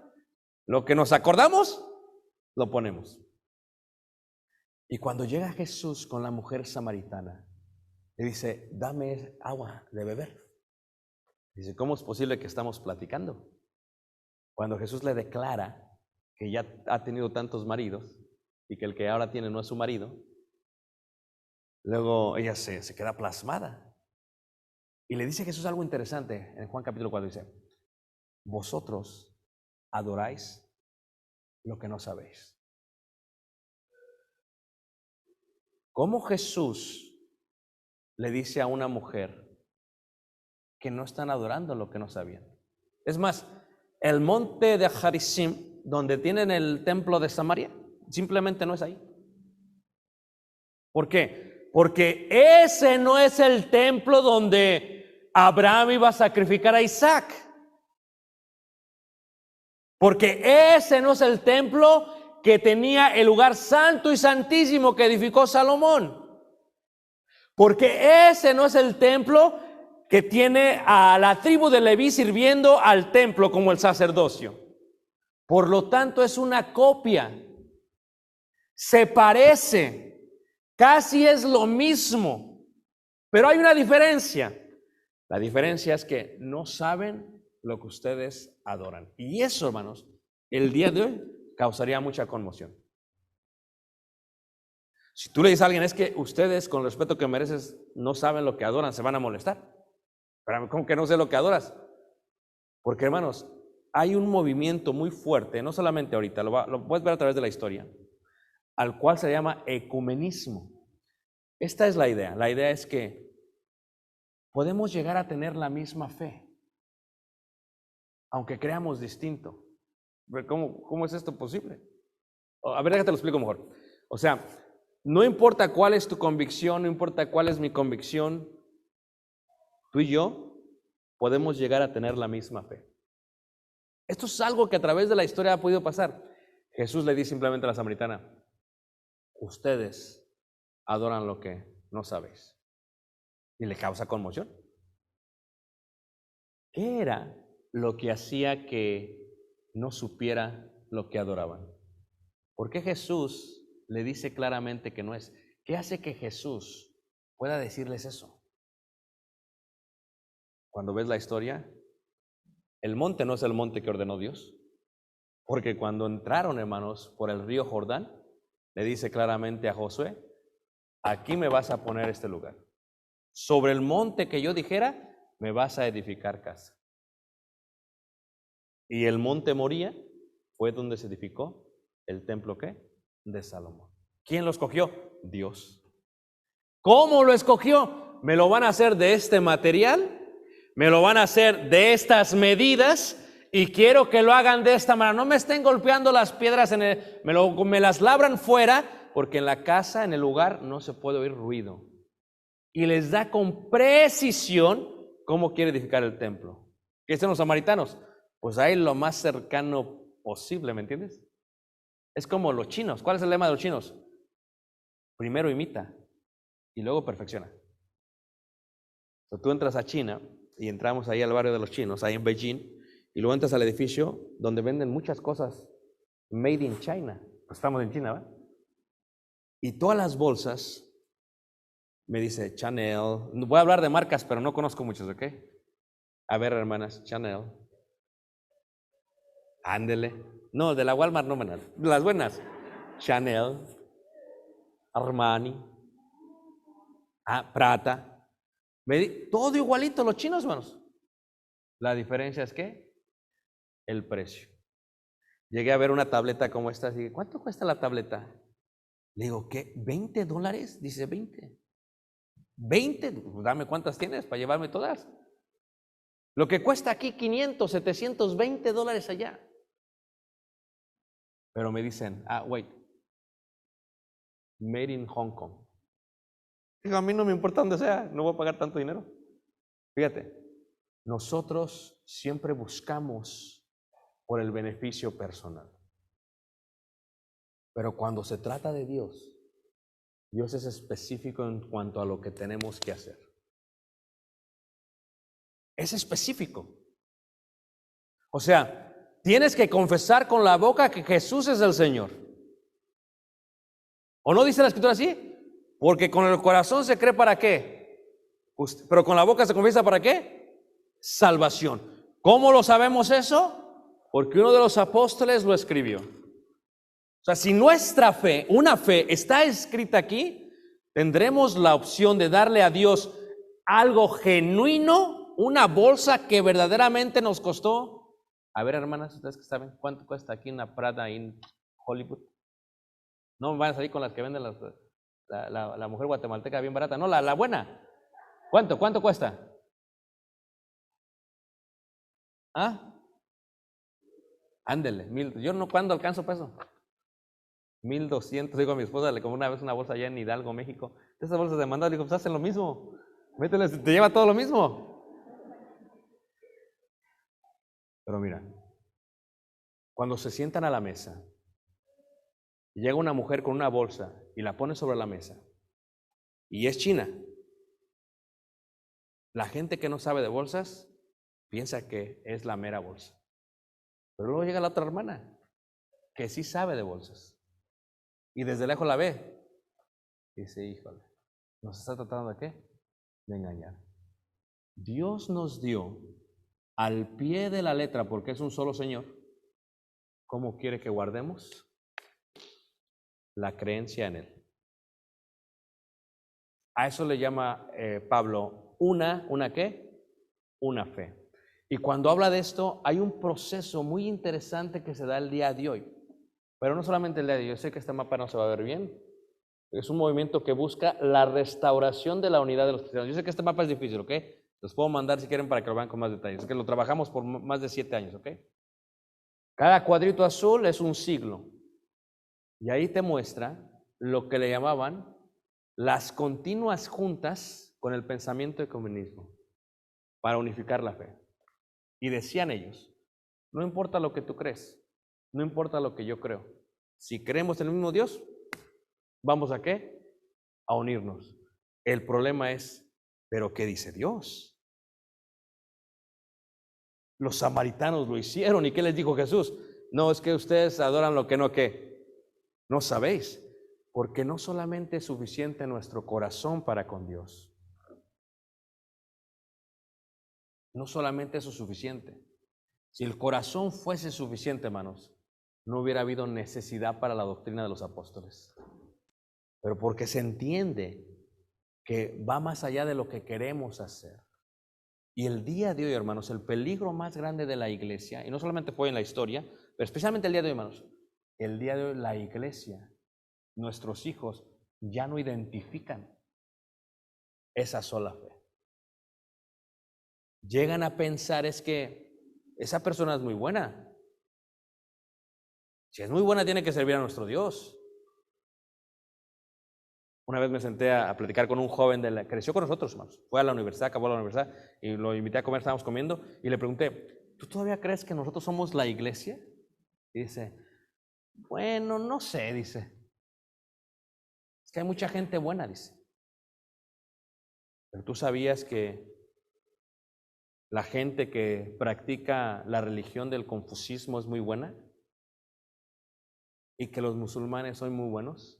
Lo que nos acordamos, lo ponemos. Y cuando llega Jesús con la mujer samaritana, le dice, dame agua de beber. Dice, ¿cómo es posible que estamos platicando? Cuando Jesús le declara que ya ha tenido tantos maridos y que el que ahora tiene no es su marido, luego ella se queda plasmada. Y le dice Jesús algo interesante en Juan capítulo 4, dice, vosotros adoráis lo que no sabéis. ¿Cómo Jesús le dice a una mujer que no están adorando lo que no sabían. Es más, el monte de Gerizim, donde tienen el templo de Samaria, simplemente no es ahí. ¿Por qué? Porque ese no es el templo donde Abraham iba a sacrificar a Isaac. Porque ese no es el templo que tenía el lugar santo y santísimo que edificó Salomón. Porque ese no es el templo que tiene a la tribu de Leví sirviendo al templo como el sacerdocio. Por lo tanto, es una copia. Se parece, casi es lo mismo, pero hay una diferencia. La diferencia es que no saben lo que ustedes adoran. Y eso, hermanos, el día de hoy causaría mucha conmoción. Si tú le dices a alguien, es que ustedes, con el respeto que mereces, no saben lo que adoran, se van a molestar. Pero ¿cómo que no sé lo que adoras? Porque, hermanos, hay un movimiento muy fuerte, no solamente ahorita, lo puedes ver a través de la historia, al cual se llama ecumenismo. Esta es la idea. La idea es que podemos llegar a tener la misma fe, aunque creamos distinto. ¿Cómo es esto posible? A ver, déjate lo explico mejor. O sea, no importa cuál es tu convicción, no importa cuál es mi convicción, tú y yo podemos llegar a tener la misma fe. Esto es algo que a través de la historia ha podido pasar. Jesús le dice simplemente a la samaritana, ustedes adoran lo que no sabéis. Y le causa conmoción. ¿Qué era lo que hacía que no supiera lo que adoraban? ¿Por qué Jesús le dice claramente que no es? ¿Qué hace que Jesús pueda decirles eso? Cuando ves la historia, el monte no es el monte que ordenó Dios. Porque cuando entraron, hermanos, por el río Jordán, le dice claramente a Josué, aquí me vas a poner este lugar. Sobre el monte que yo dijera, me vas a edificar casa. Y el monte Moría fue donde se edificó el templo, ¿qué? De Salomón. ¿Quién lo escogió? Dios. ¿Cómo lo escogió? Me lo van a hacer de este material, me lo van a hacer de estas medidas y quiero que lo hagan de esta manera. No me estén golpeando las piedras, me las labran fuera, porque en la casa, en el lugar, no se puede oír ruido. Y les da con precisión cómo quiere edificar el templo. ¿Qué dicen los samaritanos? Pues ahí lo más cercano posible, ¿me entiendes? Es como los chinos. ¿Cuál es el lema de los chinos? Primero imita y luego perfecciona. Tú entras a China y entramos ahí al barrio de los chinos, ahí en Beijing, y luego entras al edificio donde venden muchas cosas made in China. Pues estamos en China, ¿verdad? Y todas las bolsas, me dice Chanel, voy a hablar de marcas, pero no conozco muchas, ¿ok? A ver, hermanas, Chanel. Ándele. No, de la Walmart no me nada. Las buenas. Chanel, Armani, Prata. Todo igualito, los chinos, hermanos. La diferencia es ¿qué? El precio. Llegué a ver una tableta como esta, así, ¿cuánto cuesta la tableta? Le digo, ¿qué? ¿$20? Dice 20. ¿20? Dame cuántas tienes para llevarme todas. Lo que cuesta aquí 500, 720 dólares allá. Pero me dicen, wait, made in Hong Kong. Digo, a mí no me importa dónde sea, no voy a pagar tanto dinero. Fíjate, nosotros siempre buscamos por el beneficio personal. Pero cuando se trata de Dios, Dios es específico en cuanto a lo que tenemos que hacer. Es específico. O sea, tienes que confesar con la boca que Jesús es el Señor. ¿O no dice la Escritura así? Porque con el corazón se cree ¿para qué? Pero con la boca se confiesa ¿para qué? Salvación. ¿Cómo lo sabemos eso? Porque uno de los apóstoles lo escribió. O sea, si nuestra fe, una fe está escrita aquí, tendremos la opción de darle a Dios algo genuino, una bolsa que verdaderamente nos costó. A ver, hermanas, ustedes que saben cuánto cuesta aquí una Prada en Hollywood. No me van a salir con las que venden la mujer guatemalteca bien barata. No, la buena. ¿Cuánto cuesta? ¿Ah? Ándele, 1,000. Yo no, ¿cuándo alcanzo peso? 1,200. Digo a mi esposa, le compré una vez una bolsa allá en Hidalgo, México. Esas bolsas de mandado, digo, pues hacen lo mismo. Mételes, te lleva todo lo mismo. Pero mira, cuando se sientan a la mesa, llega una mujer con una bolsa y la pone sobre la mesa, y es china. La gente que no sabe de bolsas piensa que es la mera bolsa. Pero luego llega la otra hermana que sí sabe de bolsas y desde lejos la ve y dice, híjole, ¿nos está tratando de qué? De engañar. Dios nos dio al pie de la letra, porque es un solo Señor, ¿cómo quiere que guardemos? La creencia en Él. A eso le llama Pablo ¿una qué? Una fe. Y cuando habla de esto, hay un proceso muy interesante que se da el día de hoy. Pero no solamente el día de hoy, yo sé que este mapa no se va a ver bien. Es un movimiento que busca la restauración de la unidad de los cristianos. Yo sé que este mapa es difícil, ¿ok? Los puedo mandar si quieren para que lo vean con más detalles. Es que lo trabajamos por más de 7 años, ¿ok? Cada cuadrito azul es un siglo. Y ahí te muestra lo que le llamaban las continuas juntas con el pensamiento ecumenismo para unificar la fe. Y decían ellos, no importa lo que tú crees, no importa lo que yo creo. Si creemos en el mismo Dios, ¿vamos a qué? A unirnos. El problema es, ¿pero qué dice Dios? Los samaritanos lo hicieron. ¿Y qué les dijo Jesús? No, es que ustedes adoran lo que no, ¿qué? No sabéis. Porque no solamente es suficiente nuestro corazón para con Dios. No solamente eso es suficiente. Si el corazón fuese suficiente, hermanos, no hubiera habido necesidad para la doctrina de los apóstoles. Pero porque se entiende que va más allá de lo que queremos hacer. Y el día de hoy, hermanos, el peligro más grande de la iglesia, y no solamente fue en la historia, pero especialmente el día de hoy, hermanos, el día de hoy la iglesia, nuestros hijos, ya no identifican esa sola fe. Llegan a pensar es que esa persona es muy buena. Si es muy buena, tiene que servir a nuestro Dios. Una vez me senté a platicar con un joven creció con nosotros, hermanos. Fue a la universidad, acabó la universidad y lo invité a comer, estábamos comiendo y le pregunté, ¿tú todavía crees que nosotros somos la iglesia? Y dice, bueno, no sé, dice. Es que hay mucha gente buena, dice. Pero tú sabías que la gente que practica la religión del confucismo es muy buena y que los musulmanes son muy buenos.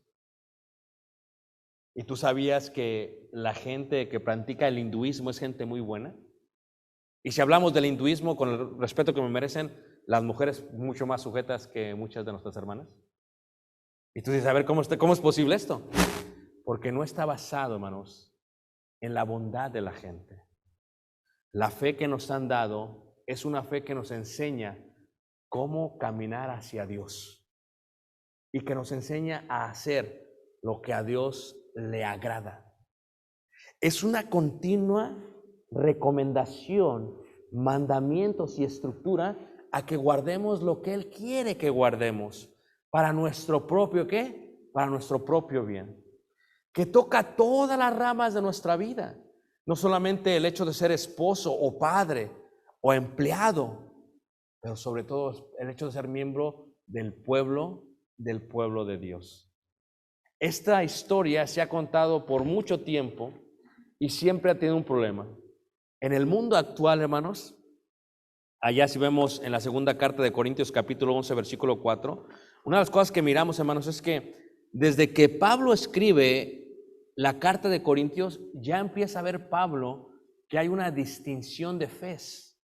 ¿Y tú sabías que la gente que practica el hinduismo es gente muy buena? Y si hablamos del hinduismo, con el respeto que me merecen, las mujeres mucho más sujetas que muchas de nuestras hermanas. Y tú dices, a ver, ¿cómo es posible esto? Porque no está basado, hermanos, en la bondad de la gente. La fe que nos han dado es una fe que nos enseña cómo caminar hacia Dios y que nos enseña a hacer lo que a Dios le agrada. Es una continua recomendación, mandamientos y estructura a que guardemos lo que Él quiere que guardemos para nuestro propio ¿qué? Para nuestro propio bien. Que toca todas las ramas de nuestra vida. No solamente el hecho de ser esposo o padre o empleado, pero sobre todo el hecho de ser miembro del pueblo de Dios. Esta historia se ha contado por mucho tiempo y siempre ha tenido un problema. En el mundo actual, hermanos, allá si vemos en la segunda carta de Corintios capítulo 11, versículo 4, una de las cosas que miramos, hermanos, es que desde que Pablo escribe la carta de Corintios, ya empieza a ver Pablo que hay una distinción de fes.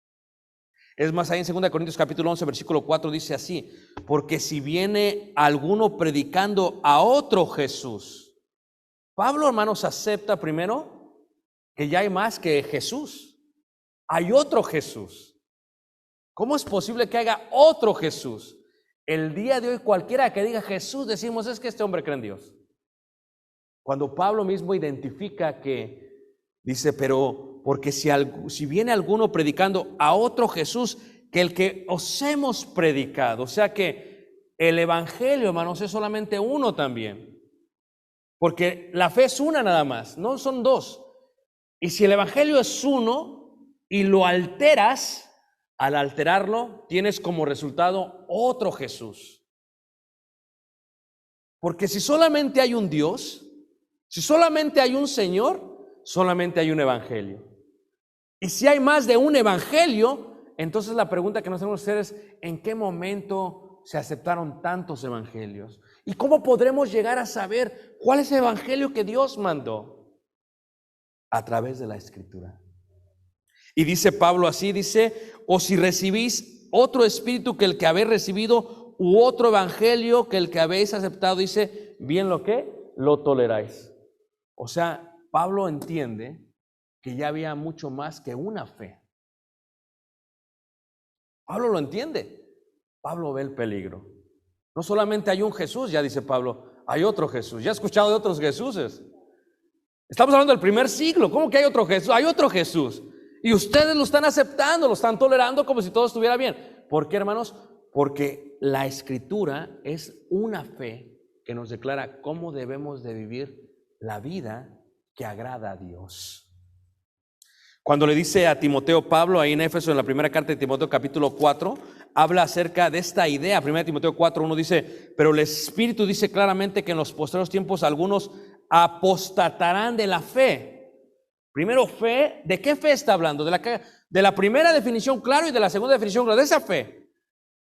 Es más, ahí en 2 Corintios capítulo 11, versículo 4 dice así, porque si viene alguno predicando a otro Jesús. Pablo, hermanos, acepta primero que ya hay más que Jesús. Hay otro Jesús. ¿Cómo es posible que haya otro Jesús? El día de hoy cualquiera que diga Jesús, decimos es que este hombre cree en Dios. Cuando Pablo mismo identifica que, dice, pero porque si viene alguno predicando a otro Jesús que el que os hemos predicado. O sea que el evangelio, hermanos, es solamente uno también. Porque la fe es una nada más, no son dos. Y si el evangelio es uno y lo alteras, al alterarlo tienes como resultado otro Jesús. Porque si solamente hay un Dios, si solamente hay un Señor, solamente hay un evangelio. Y si hay más de un evangelio, entonces la pregunta que nos tenemos que hacer es: ¿en qué momento se aceptaron tantos evangelios? ¿Y cómo podremos llegar a saber cuál es el evangelio que Dios mandó? A través de la Escritura. Y dice Pablo así, dice: o si recibís otro espíritu que el que habéis recibido, u otro evangelio que el que habéis aceptado, dice, bien lo que lo toleráis. O sea, Pablo entiende que ya había mucho más que una fe. Pablo lo entiende. Pablo ve el peligro. No solamente hay un Jesús, ya dice Pablo, hay otro Jesús. Ya he escuchado de otros Jesuses. Estamos hablando del primer siglo. ¿Cómo que hay otro Jesús? Hay otro Jesús. Y ustedes lo están aceptando, lo están tolerando como si todo estuviera bien. ¿Por qué, hermanos? Porque la Escritura es una fe que nos declara cómo debemos de vivir la vida que agrada a Dios. Cuando le dice a Timoteo Pablo, ahí en Éfeso, en la primera carta de Timoteo capítulo 4, habla acerca de esta idea. 1 Timoteo 4:1 dice: pero el Espíritu dice claramente que en los postreros tiempos algunos apostatarán de la fe. Primero, fe. ¿De qué fe está hablando? De la primera definición, claro, y de la segunda definición, claro, de esa fe.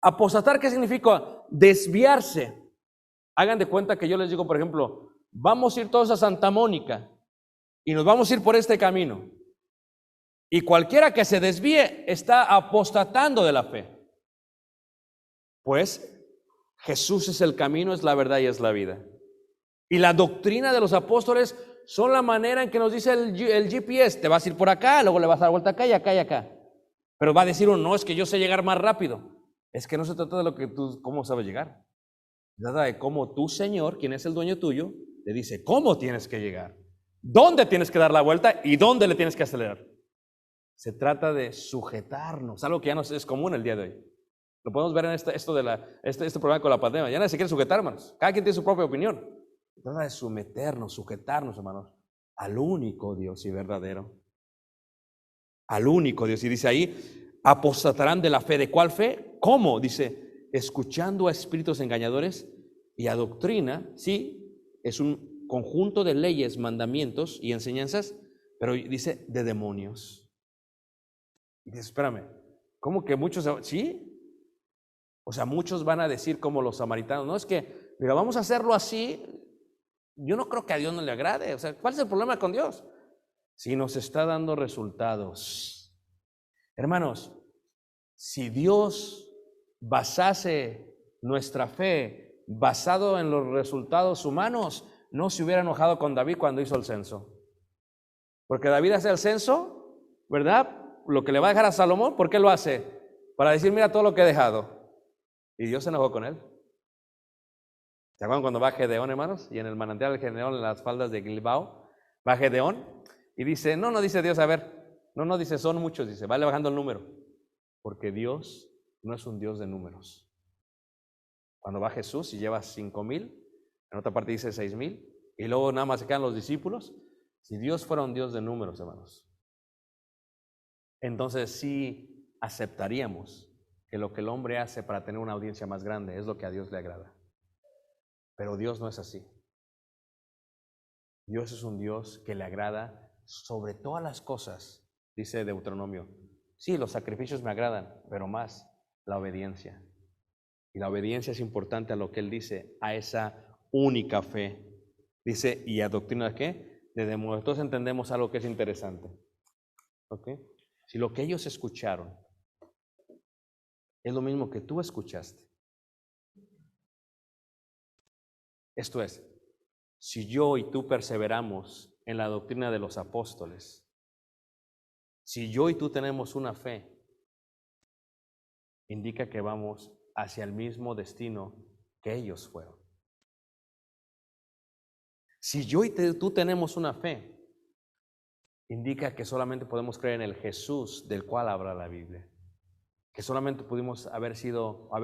Apostatar, ¿qué significa? Desviarse. Hagan de cuenta que yo les digo, por ejemplo, vamos a ir todos a Santa Mónica y nos vamos a ir por este camino. Y cualquiera que se desvíe está apostatando de la fe. Pues Jesús es el camino, es la verdad y es la vida. Y la doctrina de los apóstoles son la manera en que nos dice el GPS. Te vas a ir por acá, luego le vas a dar vuelta acá y acá y acá. Pero va a decir uno: no, es que yo sé llegar más rápido. Es que no se trata de lo que tú, cómo sabes llegar. Se trata de cómo tu Señor, quien es el dueño tuyo, te dice cómo tienes que llegar, dónde tienes que dar la vuelta y dónde le tienes que acelerar. Se trata de sujetarnos, algo que ya no es común el día de hoy. Lo podemos ver en este problema con la pandemia. Ya nadie se quiere sujetar, hermanos. Cada quien tiene su propia opinión. Se trata de someternos, sujetarnos, hermanos, al único Dios y verdadero. Al único Dios. Y dice ahí: apostatarán de la fe. ¿De cuál fe? ¿Cómo? Dice: escuchando a espíritus engañadores y a doctrina. Sí, es un conjunto de leyes, mandamientos y enseñanzas, pero dice de demonios. Y dice: espérame, ¿cómo que muchos? Sí. O sea, muchos van a decir como los samaritanos: no, es que, mira, vamos a hacerlo así. Yo no creo que a Dios no le agrade. O sea, ¿cuál es el problema con Dios? Si nos está dando resultados. Hermanos, si Dios basase nuestra fe basado en los resultados humanos, no se hubiera enojado con David cuando hizo el censo. Porque David hace el censo, ¿verdad? Lo que le va a dejar a Salomón, ¿por qué lo hace? Para decir: mira todo lo que he dejado. Y Dios se enojó con él. ¿Se acuerdan cuando va Gedeón, hermanos? Y en el manantial de Gedeón, en las faldas de Gilbao, va Gedeón y dice: no dice Dios, a ver, no dice son muchos, dice, vale bajando el número. Porque Dios no es un Dios de números. Cuando va Jesús y lleva 5,000, en otra parte dice 6,000, y luego nada más se quedan los discípulos. Si Dios fuera un Dios de números, hermanos, entonces sí aceptaríamos que lo que el hombre hace para tener una audiencia más grande es lo que a Dios le agrada. Pero Dios no es así. Dios es un Dios que le agrada sobre todas las cosas, dice Deuteronomio. Sí, los sacrificios me agradan, pero más la obediencia. Y la obediencia es importante a lo que Él dice, a esa única fe. Dice: ¿y a doctrina de qué? De demonios. Entonces entendemos algo que es interesante. ¿Ok? Si lo que ellos escucharon es lo mismo que tú escuchaste. Esto es, si yo y tú perseveramos en la doctrina de los apóstoles, si yo y tú tenemos una fe, indica que vamos hacia el mismo destino que ellos fueron. Si yo y tú tenemos una fe, indica que solamente podemos creer en el Jesús del cual habla la Biblia. que solamente pudimos haber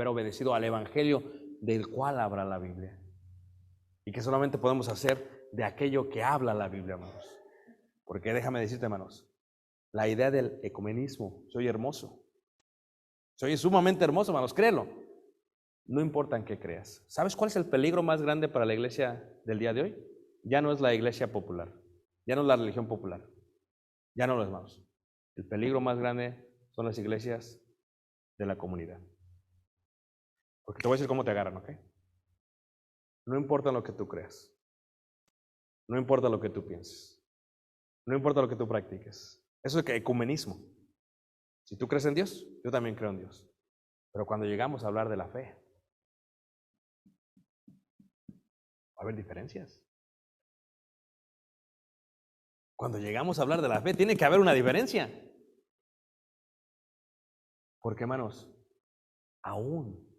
obedecido al Evangelio del cual habla la Biblia. Y que solamente podemos hacer de aquello que habla la Biblia, hermanos. Porque déjame decirte, hermanos, la idea del ecumenismo se oye hermoso. Se oye sumamente hermoso, hermanos, créelo. No importa en qué creas. ¿Sabes cuál es el peligro más grande para la iglesia del día de hoy? Ya no es la iglesia popular, ya no es la religión popular, ya no lo es, hermanos. El peligro más grande son las iglesias de la comunidad. Porque te voy a decir cómo te agarran, ¿ok? No importa lo que tú creas, no importa lo que tú pienses, no importa lo que tú practiques. Eso es ecumenismo. Si tú crees en Dios, yo también creo en Dios. Pero cuando llegamos a hablar de la fe, va a haber diferencias. Cuando llegamos a hablar de la fe, tiene que haber una diferencia. Porque, hermanos, aún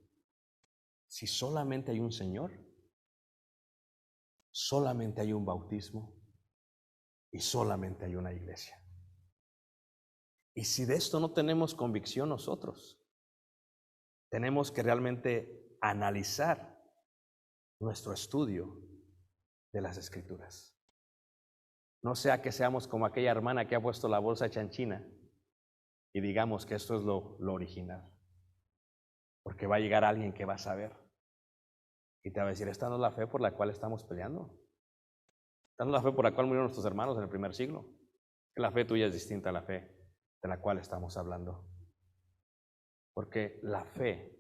si solamente hay un Señor, solamente hay un bautismo y solamente hay una iglesia. Y si de esto no tenemos convicción nosotros, tenemos que realmente analizar nuestro estudio de las Escrituras. No sea que seamos como aquella hermana que ha puesto la bolsa chanchina y digamos que esto es lo original. Porque va a llegar alguien que va a saber y te va a decir, esta no es la fe por la cual estamos peleando. Esta no es la fe por la cual murieron nuestros hermanos en el primer siglo. La fe tuya es distinta a la fe de la cual estamos hablando. Porque la fe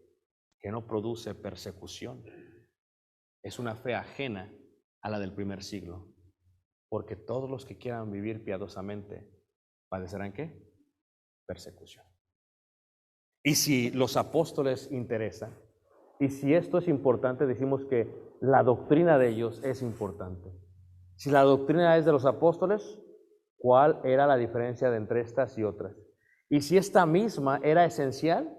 que no produce persecución es una fe ajena a la del primer siglo. Porque todos los que quieran vivir piadosamente padecerán ¿qué? Persecución. Y si los apóstoles interesan, y si esto es importante, decimos que la doctrina de ellos es importante. Si la doctrina es de los apóstoles, ¿cuál era la diferencia de entre estas y otras? Y si esta misma era esencial,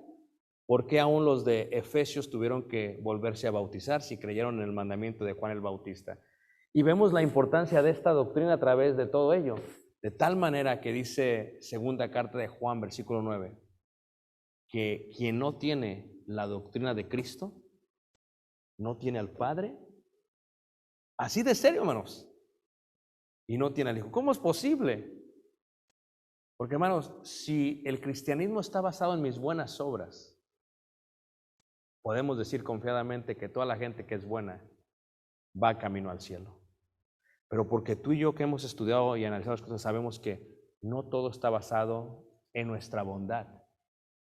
¿por qué aún los de Efesios tuvieron que volverse a bautizar si creyeron en el mandamiento de Juan el Bautista? Y vemos la importancia de esta doctrina a través de todo ello, de tal manera que dice segunda carta de Juan, versículo 9, que quien no tiene la doctrina de Cristo, no tiene al Padre. Así de serio, hermanos. Y no tiene al Hijo. ¿Cómo es posible? Porque, hermanos, si el cristianismo está basado en mis buenas obras, podemos decir confiadamente que toda la gente que es buena va camino al cielo. Pero porque tú y yo que hemos estudiado y analizado las cosas sabemos que no todo está basado en nuestra bondad.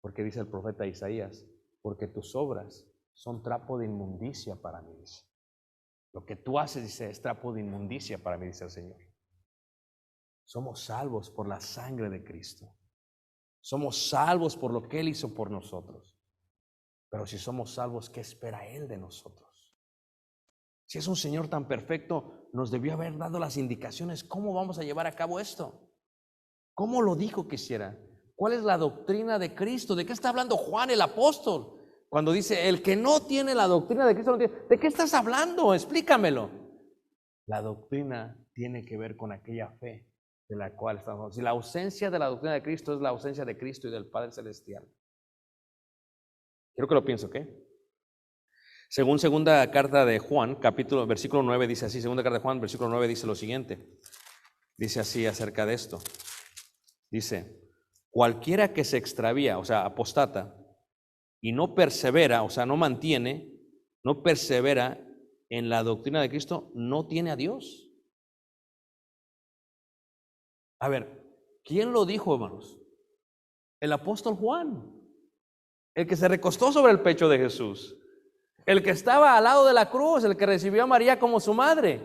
Porque dice el profeta Isaías, porque tus obras son trapo de inmundicia para mí, dice. Lo que tú haces, dice, es trapo de inmundicia para mí, dice el Señor. Somos salvos por la sangre de Cristo. Somos salvos por lo que Él hizo por nosotros. Pero si somos salvos, ¿qué espera Él de nosotros? Si es un Señor tan perfecto, nos debió haber dado las indicaciones. ¿Cómo vamos a llevar a cabo esto? ¿Cómo lo dijo que hiciera? ¿Cuál es la doctrina de Cristo? ¿De qué está hablando Juan el apóstol? Cuando dice, el que no tiene la doctrina de Cristo no tiene. ¿De qué estás hablando? Explícamelo. La doctrina tiene que ver con aquella fe de la cual estamos hablando. Si la ausencia de la doctrina de Cristo es la ausencia de Cristo y del Padre Celestial. Quiero que lo piense, ¿ok? Según segunda carta de Juan, versículo 9 dice así, segunda carta de Juan, versículo 9 dice lo siguiente. Dice así acerca de esto. Dice, cualquiera que se extravía, o sea, apostata, y no persevera, o sea, no mantiene, no persevera en la doctrina de Cristo, no tiene a Dios. A ver, ¿quién lo dijo, hermanos? El apóstol Juan, el que se recostó sobre el pecho de Jesús, el que estaba al lado de la cruz, el que recibió a María como su madre.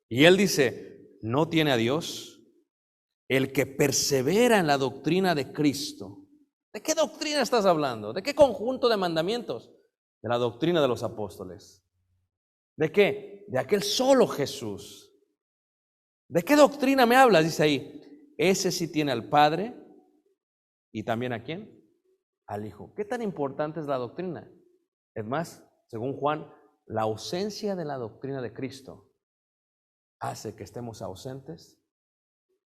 Y él dice, no tiene a Dios. El que persevera en la doctrina de Cristo. ¿De qué doctrina estás hablando? ¿De qué conjunto de mandamientos? De la doctrina de los apóstoles. ¿De qué? De aquel solo Jesús. ¿De qué doctrina me hablas? Dice ahí. Ese sí tiene al Padre y también ¿a quién? Al Hijo. ¿Qué tan importante es la doctrina? Es más, según Juan, la ausencia de la doctrina de Cristo hace que estemos ausentes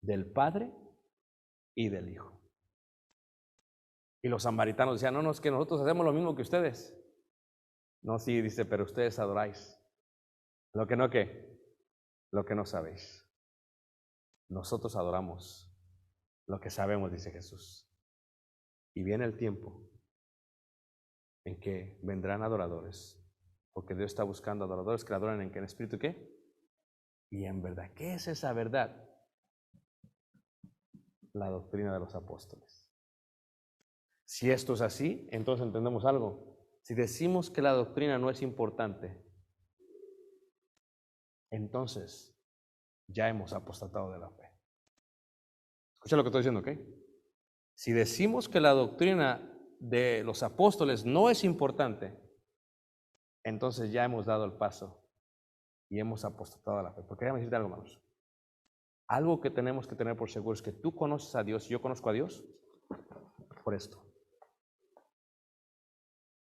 del Padre y del Hijo. Y los samaritanos decían, no, no, es que nosotros hacemos lo mismo que ustedes. No, sí, dice, pero ustedes adoráis. Lo que no, ¿qué? Lo que no sabéis. Nosotros adoramos lo que sabemos, dice Jesús. Y viene el tiempo en que vendrán adoradores, porque Dios está buscando adoradores que le adoran en espíritu, ¿qué? Y en verdad. ¿Qué es esa verdad? La doctrina de los apóstoles. Si esto es así, entonces entendemos algo. Si decimos que la doctrina no es importante, entonces ya hemos apostatado de la fe. Escucha lo que estoy diciendo, ¿ok? Si decimos que la doctrina de los apóstoles no es importante, entonces ya hemos dado el paso y hemos apostatado de la fe. Porque déjame decirte algo, hermanos. Algo que tenemos que tener por seguro es que tú conoces a Dios y yo conozco a Dios por esto.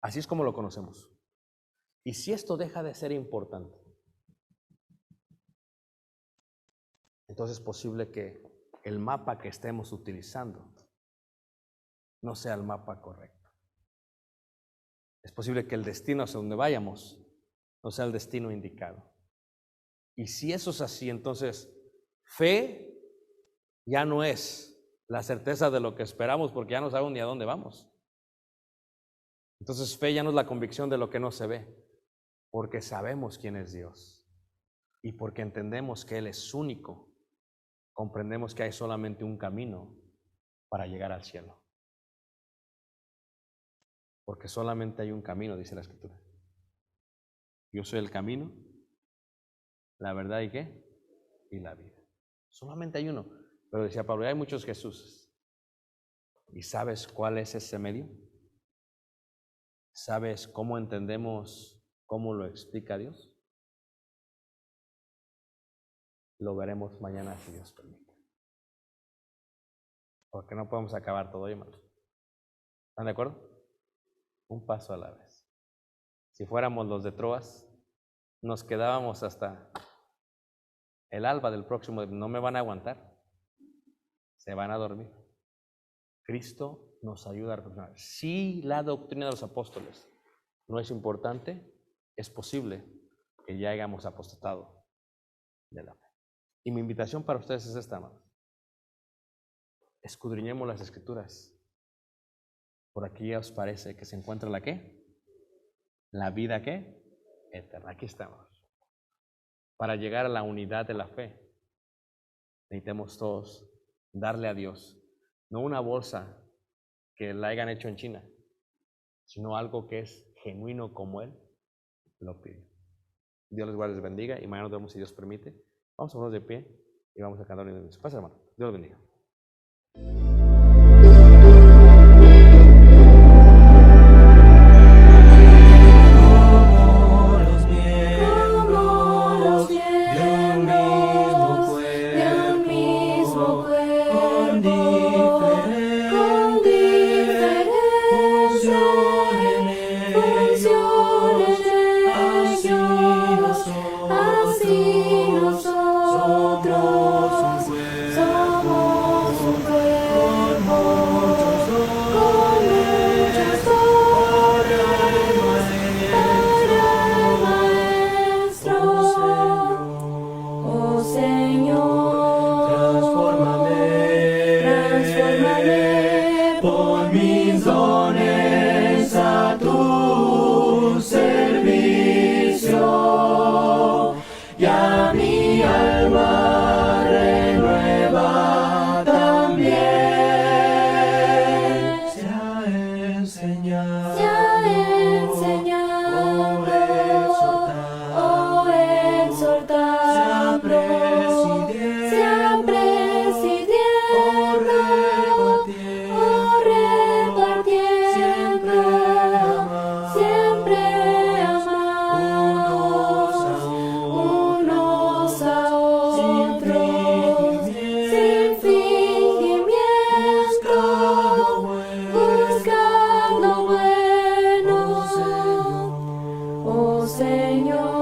Así es como lo conocemos. Y si esto deja de ser importante, entonces es posible que el mapa que estemos utilizando no sea el mapa correcto. Es posible que el destino hacia donde vayamos no sea el destino indicado. Y si eso es así, entonces fe ya no es la certeza de lo que esperamos porque ya no sabemos ni a dónde vamos. Entonces fe ya no es la convicción de lo que no se ve, porque sabemos quién es Dios y porque entendemos que Él es único. Comprendemos que hay solamente un camino para llegar al cielo. Porque solamente hay un camino, dice la Escritura. Yo soy el camino, la verdad y ¿qué? Y la vida. Solamente hay uno. Pero decía Pablo, hay muchos Jesuses. ¿Y sabes cuál es ese medio? ¿Sabes cómo entendemos, cómo lo explica Dios? Lo veremos mañana si Dios permite. Porque no podemos acabar todo hoy, hermanos. ¿Están de acuerdo? Un paso a la vez. Si fuéramos los de Troas, nos quedábamos hasta el alba del próximo día. No me van a aguantar. Se van a dormir. Cristo nos ayuda a reflexionar. Si la doctrina de los apóstoles no es importante, es posible que ya hayamos apostatado de la fe. Y mi invitación para ustedes es esta, hermanos. Escudriñemos las Escrituras. Por aquí ya os parece que se encuentra la ¿qué? La vida ¿qué? Eterna. Aquí estamos. Para llegar a la unidad de la fe, necesitamos todos darle a Dios, no una bolsa que la hayan hecho en China, sino algo que es genuino como Él lo pide. Dios les guarde, les bendiga y mañana nos vemos si Dios permite. Vamos a ponernos de pie y vamos a cantar un himno. Pasa, hermano. Dios los bendiga. Por mis dones a tu servicio y a mi alma renueva también. Se ha enseñado, oh exhortar, se ha presidiendo, Señor.